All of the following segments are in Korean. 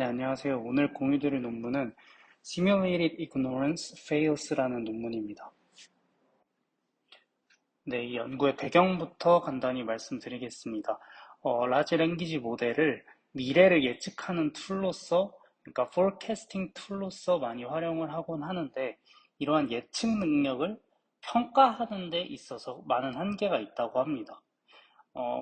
네, 안녕하세요. 오늘 공유드릴 논문은 Simulated Ignorance Fails라는 논문입니다. 네, 이 연구의 배경부터 간단히 말씀드리겠습니다. 라지 랭귀지 모델을 미래를 예측하는 툴로서, 그러니까 forecasting 툴로서 많이 활용을 하곤 하는데, 이러한 예측 능력을 평가하는 데 있어서 많은 한계가 있다고 합니다.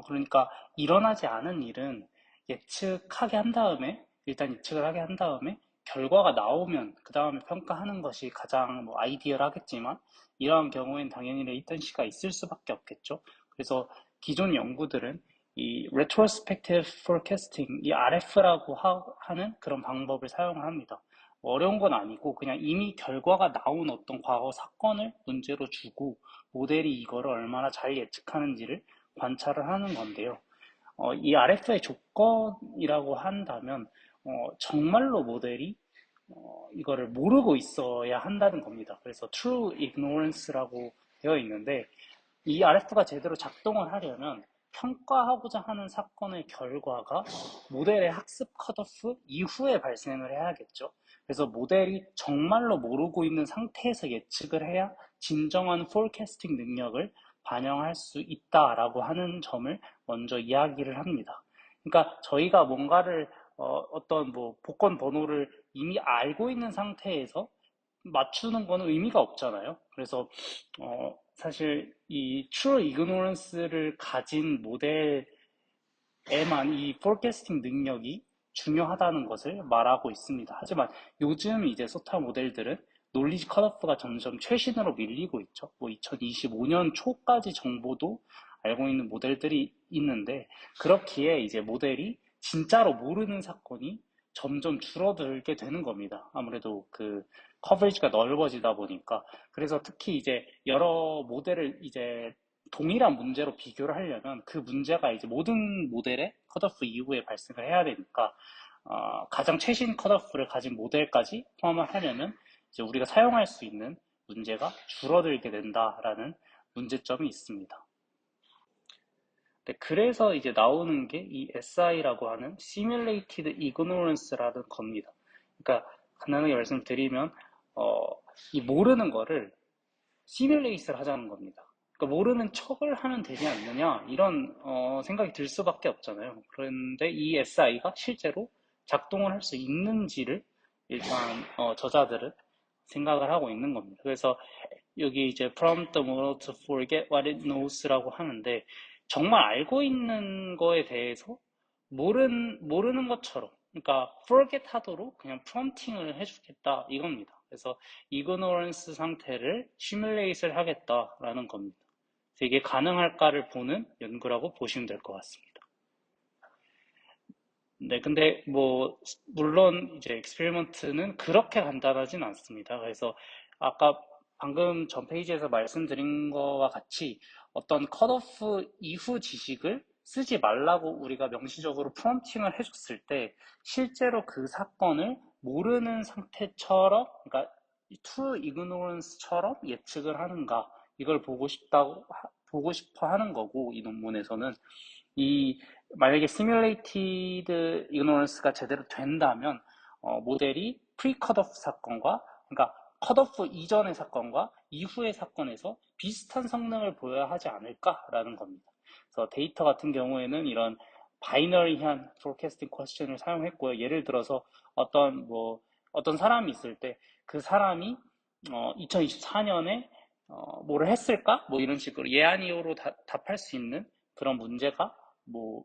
그러니까 일어나지 않은 일은 예측하게 한 다음에, 일단 예측을 하게 한 다음에, 결과가 나오면 그 다음에 평가하는 것이 가장 뭐 아이디어하겠지만, 이러한 경우엔 당연히 레이턴시가 있을 수밖에 없겠죠. 그래서 기존 연구들은 이 retrospective forecasting, 이 RF라고 하는 그런 방법을 사용을 합니다. 어려운 건 아니고 그냥 이미 결과가 나온 어떤 과거 사건을 문제로 주고 모델이 이거를 얼마나 잘 예측하는지를 관찰을 하는 건데요. 이 RF의 조건이라고 한다면 정말로 모델이 이거를 모르고 있어야 한다는 겁니다. 그래서 true ignorance라고 되어 있는데 이 RF가 제대로 작동을 하려면 평가하고자 하는 사건의 결과가 모델의 학습 컷오프 이후에 발생을 해야겠죠. 그래서 모델이 정말로 모르고 있는 상태에서 예측을 해야 진정한 포캐스팅 능력을 반영할 수 있다라고 하는 점을 먼저 이야기를 합니다. 그러니까 저희가 뭔가를 어떤 뭐 복권 번호를 이미 알고 있는 상태에서 맞추는 거는 의미가 없잖아요. 그래서 사실 이 true ignorance를 가진 모델에만 이 forecasting 능력이 중요하다는 것을 말하고 있습니다. 하지만 요즘 이제 소타 모델들은 논리지 컷오프가 점점 최신으로 밀리고 있죠. 뭐 2025년 초까지 정보도 알고 있는 모델들이 있는데 그렇기에 이제 모델이 진짜로 모르는 사건이 점점 줄어들게 되는 겁니다. 아무래도 그 커버리지가 넓어지다 보니까. 그래서 특히 이제 여러 모델을 이제 동일한 문제로 비교를 하려면 그 문제가 이제 모든 모델의 컷오프 이후에 발생을 해야 되니까 가장 최신 컷오프를 가진 모델까지 포함을 하려면 이제 우리가 사용할 수 있는 문제가 줄어들게 된다라는 문제점이 있습니다. 네, 그래서 이제 나오는 게 이 SI라고 하는 Simulated Ignorance라는 겁니다. 그러니까 간단하게 말씀드리면 어, 이 모르는 거를 시뮬레이트를 하자는 겁니다. 그러니까 모르는 척을 하면 되지 않느냐 이런 생각이 들 수밖에 없잖아요. 그런데 이 SI가 실제로 작동을 할 수 있는지를 일단 저자들은 생각을 하고 있는 겁니다. 그래서 여기 이제 prompt the model to forget what it knows라고 하는데 정말 알고 있는 거에 대해서 모르는 것처럼 그러니까 forget 하도록 그냥 prompting을 해주겠다 이겁니다. 그래서 ignorance 상태를 시뮬레이트를 하겠다라는 겁니다. 그래서 이게 가능할까를 보는 연구라고 보시면 될 것 같습니다. 네, 근데 뭐 물론 이제 익스페리먼트는 그렇게 간단하진 않습니다. 그래서 아까 방금 전 페이지에서 말씀드린 거와 같이 어떤 컷오프 이후 지식을 쓰지 말라고 우리가 명시적으로 프롬프팅을 해줬을 때 실제로 그 사건을 모르는 상태처럼 그러니까 true ignorance처럼 예측을 하는가 이걸 보고 싶어 하는 거고 이 논문에서는 이 만약에 simulated ignorance가 제대로 된다면 모델이 pre-cutoff 사건과 그러니까 컷오프 이전의 사건과 이후의 사건에서 비슷한 성능을 보여야 하지 않을까라는 겁니다. 그래서 데이터 같은 경우에는 이런 바이너리한 forecasting question을 사용했고요. 예를 들어서 어떤 사람이 있을 때 그 사람이 2024년에 뭐를 했을까? 뭐 이런 식으로 예아니오로 답할 수 있는 그런 문제가 뭐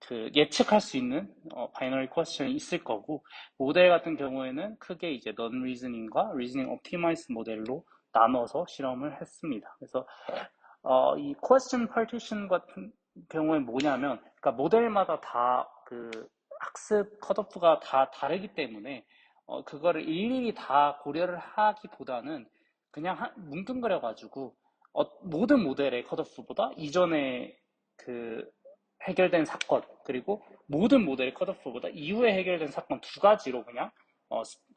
그 예측할 수 있는 바이너리 퀘스천이 있을 거고 모델 같은 경우에는 크게 이제 non reasoning과 reasoning optimized 모델로 나눠서 실험을 했습니다. 그래서 이 question partition 같은 경우에 뭐냐면 그러니까 모델마다 다 그 학습 컷오프가 다 다르기 때문에 그거를 일일이 다 고려를 하기보다는 그냥 뭉뚱그려 가지고 모든 모델의 컷오프보다 이전에 그 해결된 사건 그리고 모든 모델의 컷오프보다 이후에 해결된 사건 두 가지로 그냥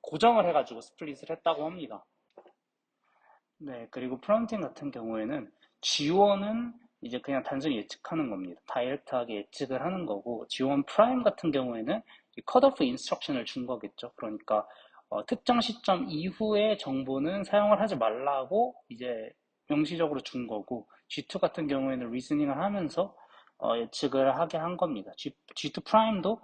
고정을 해가지고 스플릿을 했다고 합니다. 네, 그리고 프론팅 같은 경우에는 G1은 이제 그냥 단순히 예측하는 겁니다. 다이렉트하게 예측을 하는 거고, G1 프라임 같은 경우에는 컷오프 인스트럭션을 준 거겠죠. 그러니까 특정 시점 이후의 정보는 사용을 하지 말라고 이제 명시적으로 준 거고, G2 같은 경우에는 리즈닝을 하면서 예측을 하게 한 겁니다. G2 프라임도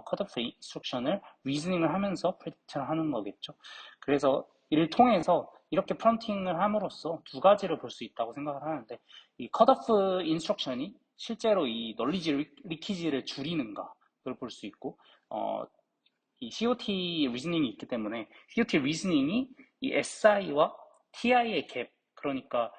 컷오프 인스트럭션을 리즈닝을 하면서 프리딕트를 하는 거겠죠. 그래서 이를 통해서 이렇게 프론팅을 함으로써 두 가지를 볼 수 있다고 생각을 하는데, 이 컷오프 인스트럭션이 실제로 이 널리지 리키지를 줄이는가 그걸 볼 수 있고, 이 COT 리즈닝이 있기 때문에 COT 리즈닝이 이 SI와 TI의 갭, 그러니까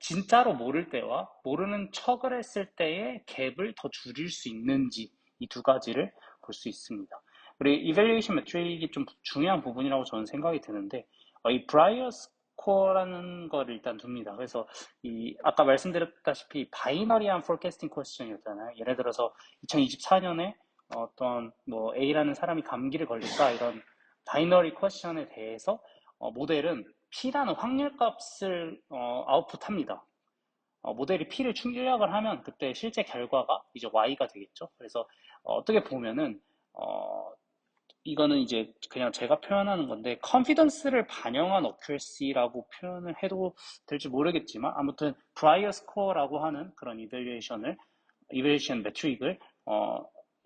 진짜로 모를 때와 모르는 척을 했을 때의 갭을 더 줄일 수 있는지, 이 두 가지를 볼 수 있습니다. 그리고 이밸류에이션 매트릭이 좀 중요한 부분이라고 저는 생각이 드는데, 이 브라이어 스코어라는 거를 일단 둡니다. 그래서 이 아까 말씀드렸다시피 바이너리한 포캐스팅 퀘스천이었잖아요. 예를 들어서 2024년에 어떤 뭐 A라는 사람이 감기를 걸릴까, 이런 바이너리 퀘스천에 대해서 모델은 P라는 확률 값을 아웃풋합니다. 모델이 P를 출력을 하면 그때 실제 결과가 이제 Y가 되겠죠. 그래서 어떻게 보면은 이거는 이제 그냥 제가 표현하는 건데, 컨피던스를 반영한 어큐러시라고 표현을 해도 될지 모르겠지만, 아무튼 브라이어 스코어라고 하는 그런 이벨리에이션 매트릭을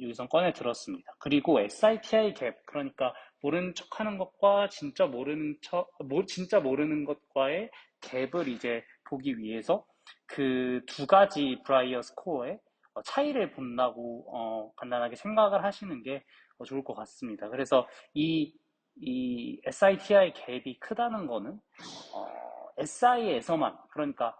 여기서 꺼내 들었습니다. 그리고 SITI 갭, 그러니까 모르는 척하는 것과 진짜 모르는 것과의 갭을 이제 보기 위해서 그 두 가지 브라이어 스코어의 차이를 본다고 간단하게 생각을 하시는 게 좋을 것 같습니다. 그래서 이 SITI 갭이 크다는 거는 SI에서만, 그러니까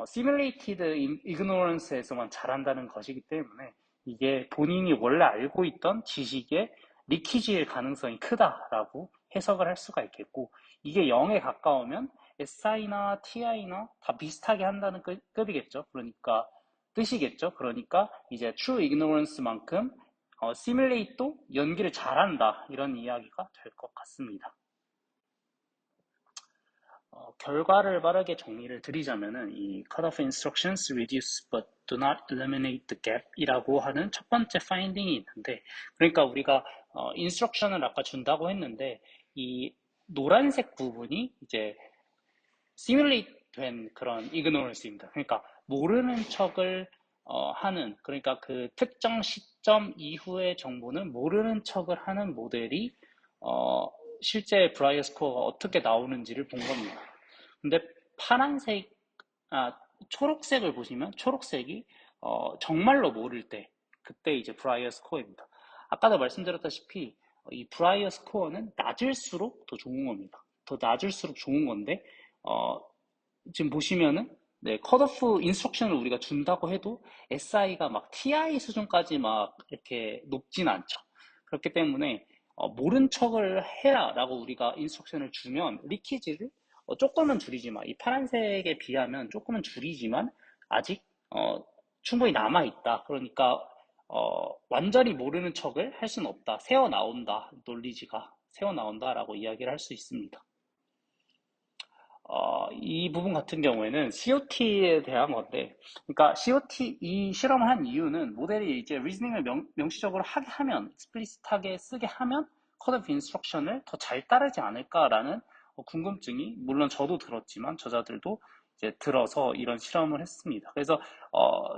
Simulated Ignorance에서만 잘한다는 것이기 때문에, 이게 본인이 원래 알고 있던 지식의 리키지일 가능성이 크다라고 해석을 할 수가 있겠고, 이게 0에 가까우면 SI나 TI나 다 비슷하게 한다는 급이겠죠. 그러니까 뜻이겠죠. 그러니까 이제 True Ignorance만큼 Simulate도 연기를 잘한다, 이런 이야기가 될 것 같습니다. 결과를 빠르게 정리를 드리자면은, 이 cut-off instructions reduce but do not eliminate the gap 이라고 하는 첫 번째 파인딩이 있는데, 그러니까 우리가 인스트럭션을 아까 준다고 했는데, 이 노란색 부분이 이제 시뮬레이트 된 그런 ignorance입니다. 그러니까 모르는 척을 하는, 그러니까 그 특정 시점 이후의 정보는 모르는 척을 하는 모델이 실제 브라이어 스코어가 어떻게 나오는지를 본 겁니다. 근데 파란색, 아, 초록색을 보시면, 초록색이 정말로 모를 때, 그때 이제 브라이어 스코어입니다. 아까도 말씀드렸다시피 이 브라이어 스코어는 낮을수록 더 좋은 겁니다. 더 낮을수록 좋은 건데, 어, 지금 보시면은, 네, 컷오프 인스트럭션을 우리가 준다고 해도 SI가 막 TI 수준까지 막 이렇게 높진 않죠. 그렇기 때문에 모른 척을 해라 라고 우리가 인스트럭션을 주면 리키지를 조금은 줄이지만, 이 파란색에 비하면 조금은 줄이지만 아직 충분히 남아있다. 그러니까 완전히 모르는 척을 할 수는 없다. 새어 나온다. 논리지가 새어 나온다라고 이야기를 할 수 있습니다. 이 부분 같은 경우에는 COT에 대한 건데, 그러니까 COT 이 실험을 한 이유는, 모델이 이제 리즈닝을 명시적으로 하게 하면, 익스플리시트하게 쓰게 하면 컷 오프 인스트럭션을 더 잘 따르지 않을까라는 궁금증이, 물론 저도 들었지만 저자들도 이제 들어서 이런 실험을 했습니다. 그래서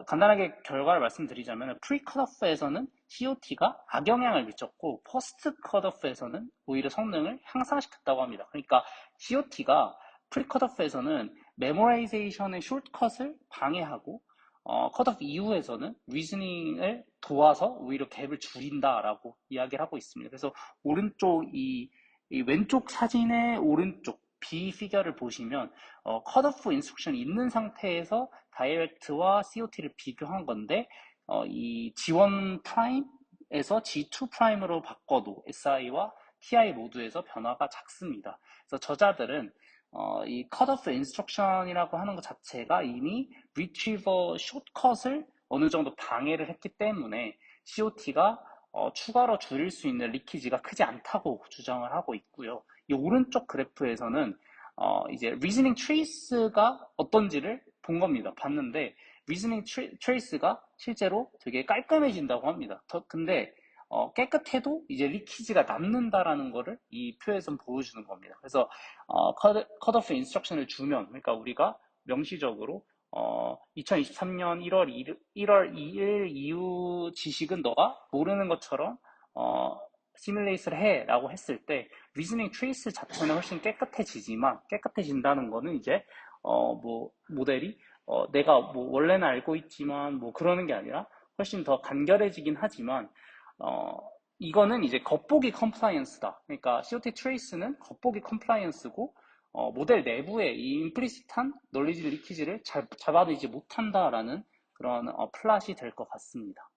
간단하게 결과를 말씀드리자면, 프리 컷오프에서는 COT가 악영향을 미쳤고, 포스트 컷오프에서는 오히려 성능을 향상시켰다고 합니다. 그러니까 COT가 프리컷오프에서는 메모라이제이션의 숏컷을 방해하고, 컷오프 이후에서는 리즈닝을 도와서 오히려 갭을 줄인다라고 이야기를 하고 있습니다. 그래서 오른쪽 이 왼쪽 사진의 오른쪽 B 피겨를 보시면 컷오프 인스트럭션이 있는 상태에서 다이렉트와 COT를 비교한 건데, 이 G1 프라임에서 G2 프라임으로 바꿔도 SI와 TI 모두에서 변화가 작습니다. 그래서 저자들은 이 컷오프 인스트럭션이라고 하는 것 자체가 이미 리트리버 숏컷을 어느 정도 방해를 했기 때문에 COT가 추가로 줄일 수 있는 리키지가 크지 않다고 주장을 하고 있고요. 이 오른쪽 그래프에서는 이제 리즈닝 트레이스가 어떤지를 본 겁니다. 봤는데 리즈닝 트레이스가 실제로 되게 깔끔해진다고 합니다. 근데 깨끗해도 이제 리키지가 남는다라는 거를 이 표에선 보여주는 겁니다. 그래서 컷오프 인스트럭션을 주면, 그러니까 우리가 명시적으로 2023년 1월 2일 이후 지식은 너가 모르는 것처럼 시뮬레이트를 해라고 했을 때 리즈닝 트레이스 자체는 훨씬 깨끗해지지만, 깨끗해진다는 거는 이제 뭐 모델이 내가 뭐 원래는 알고 있지만 뭐 그러는 게 아니라 훨씬 더 간결해지긴 하지만 이거는 이제 겉보기 컴플라이언스다. 그러니까 COT 트레이스는 겉보기 컴플라이언스고 모델 내부의 이 임플리시트한 널리지 리키지를 잘 잡아내지 못한다라는 그런 플랫이 될 것 같습니다.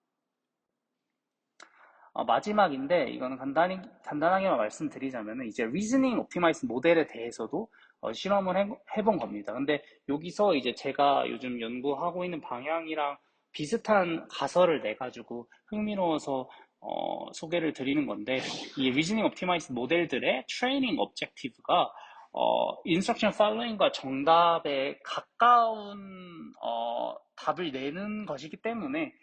마지막인데 이거는 간단하게만 말씀드리자면 이제 리즈닝 옵티마이즈 모델에 대해서도 실험을 해본 겁니다. 근데 여기서 이제 제가 요즘 연구하고 있는 방향이랑 비슷한 가설을 내가지고 흥미로워서 소개를 드리는 건데, 이 리즈닝 옵티마이즈 모델들의 트레이닝 objective가 인스트럭션 팔로잉과 정답에 가까운 답을 내는 것이기 때문에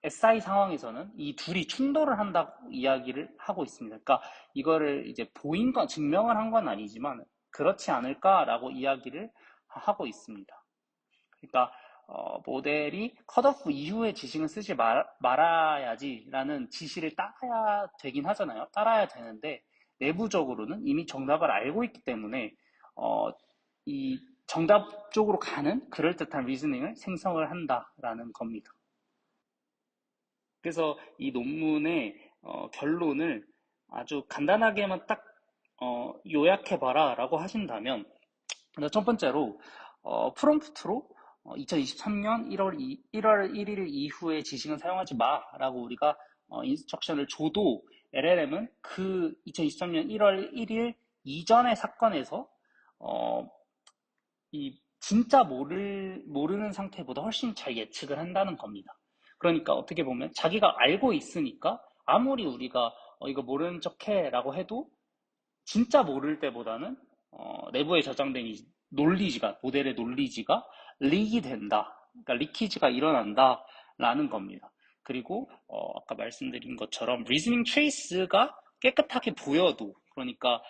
SI 상황에서는 이 둘이 충돌을 한다고 이야기를 하고 있습니다. 그러니까 이거를 이제 증명을 한 건 아니지만 그렇지 않을까라고 이야기를 하고 있습니다. 그러니까 모델이 컷오프 이후에 지식은 쓰지 말아야지라는 지시를 따라야 되긴 하잖아요. 따라야 되는데 내부적으로는 이미 정답을 알고 있기 때문에 이 정답 쪽으로 가는 그럴듯한 리즈닝을 생성을 한다라는 겁니다. 그래서 이 논문의 결론을 아주 간단하게만 딱 요약해봐라 라고 하신다면, 첫 번째로 프롬프트로 2023년 1월 1일 이후에 지식은 사용하지 마 라고 우리가 인스트럭션을 줘도 LLM은 그 2023년 1월 1일 이전의 사건에서 이 진짜 모르는 상태보다 훨씬 잘 예측을 한다는 겁니다. 그러니까 어떻게 보면 자기가 알고 있으니까 아무리 우리가 이거 모르는 척해 라고 해도 진짜 모를 때보다는 내부에 저장된 이 모델의 논리지가 릭이 된다. 그러니까 리키지가 일어난다 라는 겁니다. 그리고 아까 말씀드린 것처럼 리즈닝 트레이스가 깨끗하게 보여도, 그러니까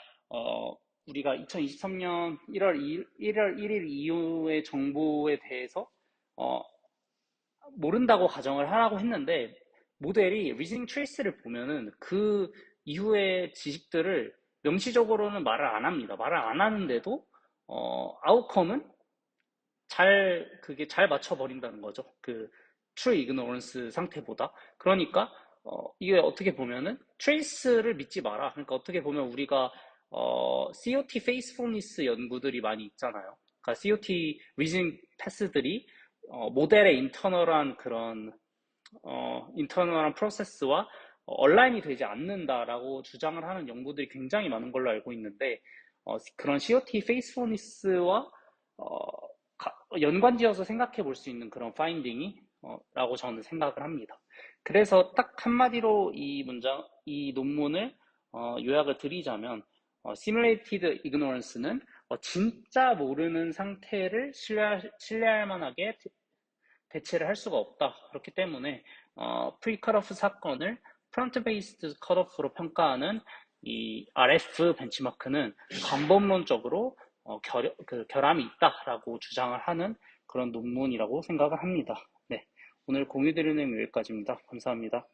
우리가 2023년 1월 1일 이후의 정보에 대해서 모른다고 가정을 하라고 했는데, 모델이 리즈닝 트레이스를 보면은 그 이후의 지식들을 명시적으로는 말을 안 합니다. 말을 안 하는데도 아웃컴은 그게 잘 맞춰버린다는 거죠. 그 true ignorance 상태보다. 그러니까 이게 어떻게 보면은 트레이스를 믿지 마라. 그러니까 어떻게 보면 우리가 COT faithfulness 연구들이 많이 있잖아요. 그러니까 COT 리즈닝 패스들이 모델의 인터널한 프로세스와 얼라인이 되지 않는다라고 주장을 하는 연구들이 굉장히 많은 걸로 알고 있는데, 그런 COT faithfulness와 연관지어서 생각해 볼 수 있는 그런 파인딩이 라고 저는 생각을 합니다. 그래서 딱 한마디로 이 논문을 요약을 드리자면, Simulated Ignorance는 진짜 모르는 상태를 신뢰할 만하게 대체를 할 수가 없다. 그렇기 때문에 프리-컷오프 사건을 프론트-베이스드 컷오프로 평가하는 이 RF 벤치마크는 방법론적으로 결함이 있다라고 주장을 하는 그런 논문이라고 생각을 합니다. 네, 오늘 공유드리는 내용 여기까지입니다. 감사합니다.